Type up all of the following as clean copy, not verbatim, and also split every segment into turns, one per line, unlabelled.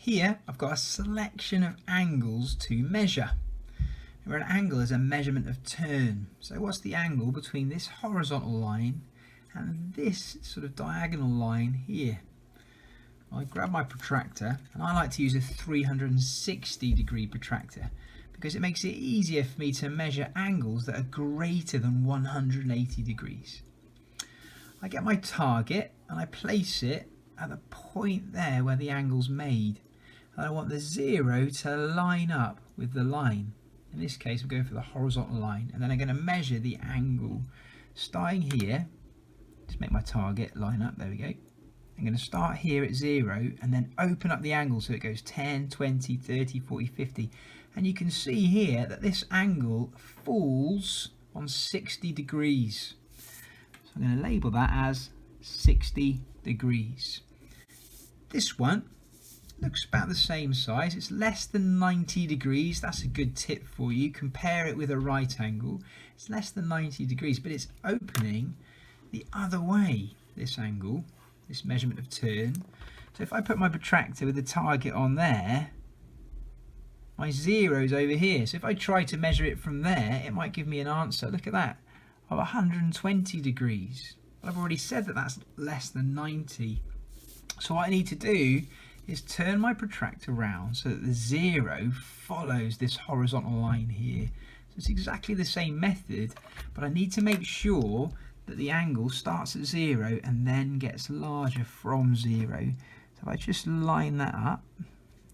Here I've got a selection of angles to measure. Where an angle is a measurement of turn. So what's the angle between this horizontal line and this sort of diagonal line here? I grab my protractor, and I like to use a 360 degree protractor because it makes it easier for me to measure angles that are greater than 180 degrees. I get my target and I place it at the point there where the angle's made. And I want the 0 to line up with the line. In this case, I'm going for the horizontal line, and then I'm going to measure the angle starting here. Just make my target line up. There we go. I'm going to start here at 0 and then open up the angle so it goes 10, 20, 30, 40, 50. And you can see here that this angle falls on 60 degrees. So I'm going to label that as 60 degrees. This one looks about the same size. It's less than 90 degrees. That's a good tip for you. Compare it with a right angle. It's less than 90 degrees, but it's opening the other way, this angle, this measurement of turn. So if I put my protractor with the target on there, my 0's over here. So if I try to measure it from there, it might give me an answer, look at that, of 120 degrees. But I've already said that that's less than 90. So what I need to do is turn my protractor round so that the 0 follows this horizontal line here. So it's exactly the same method, but I need to make sure that the angle starts at 0 and then gets larger from 0. So if I just line that up,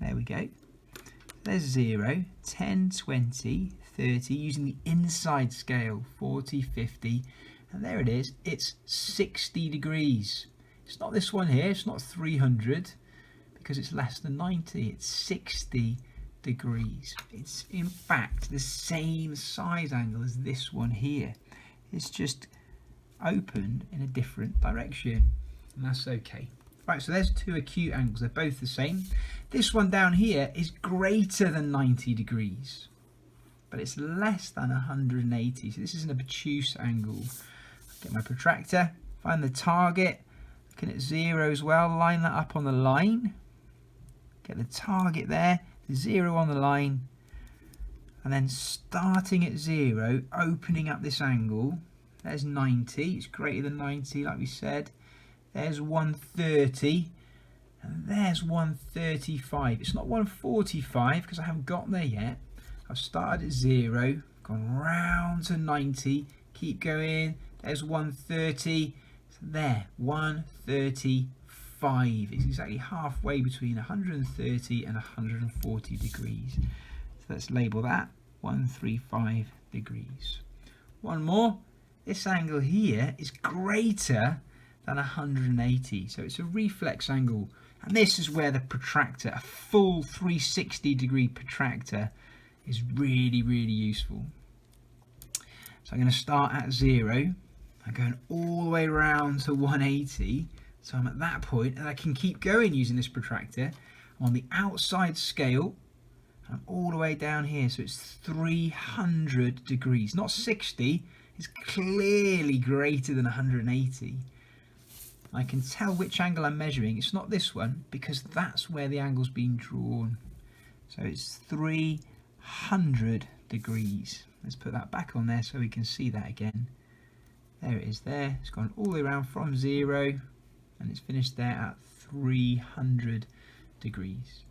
there we go. There's 0, 10, 20, 30, using the inside scale, 40, 50, and there it is, it's 60 degrees. It's not this one here, it's not 300, because it's less than 90, it's 60 degrees. It's in fact the same size angle as this one here. It's just opened in a different direction, and that's okay. Right, so there's two acute angles, they're both the same. This one down here is greater than 90 degrees, but it's less than 180, so this is an obtuse angle. Get my protractor, find the target, looking at 0 as well, line that up on the line. Get the target there, the 0 on the line, and then starting at 0, opening up this angle. There's 90, it's greater than 90 like we said. There's 130, and there's 135. It's not 145 because I haven't got there yet. I've started at 0, gone round to 90, keep going. There's 130, so there, 135. It's exactly halfway between 130 and 140 degrees. So let's label that 135 degrees. One more. This angle here is greater than 180, so it's a reflex angle, and this is where the protractor, a full 360 degree protractor, is really useful. So I'm going to start at 0, I'm going all the way around to 180, so I'm at that point and I can keep going using this protractor. I'm on the outside scale, and I'm all the way down here, so it's 300 degrees, not 60. It's clearly greater than 180. I can tell which angle I'm measuring. It's not this one because that's where the angle's been drawn. So it's 300 degrees. Let's put that back on there so we can see that again. There it is there. It's gone all the way around from 0 and it's finished there at 300 degrees.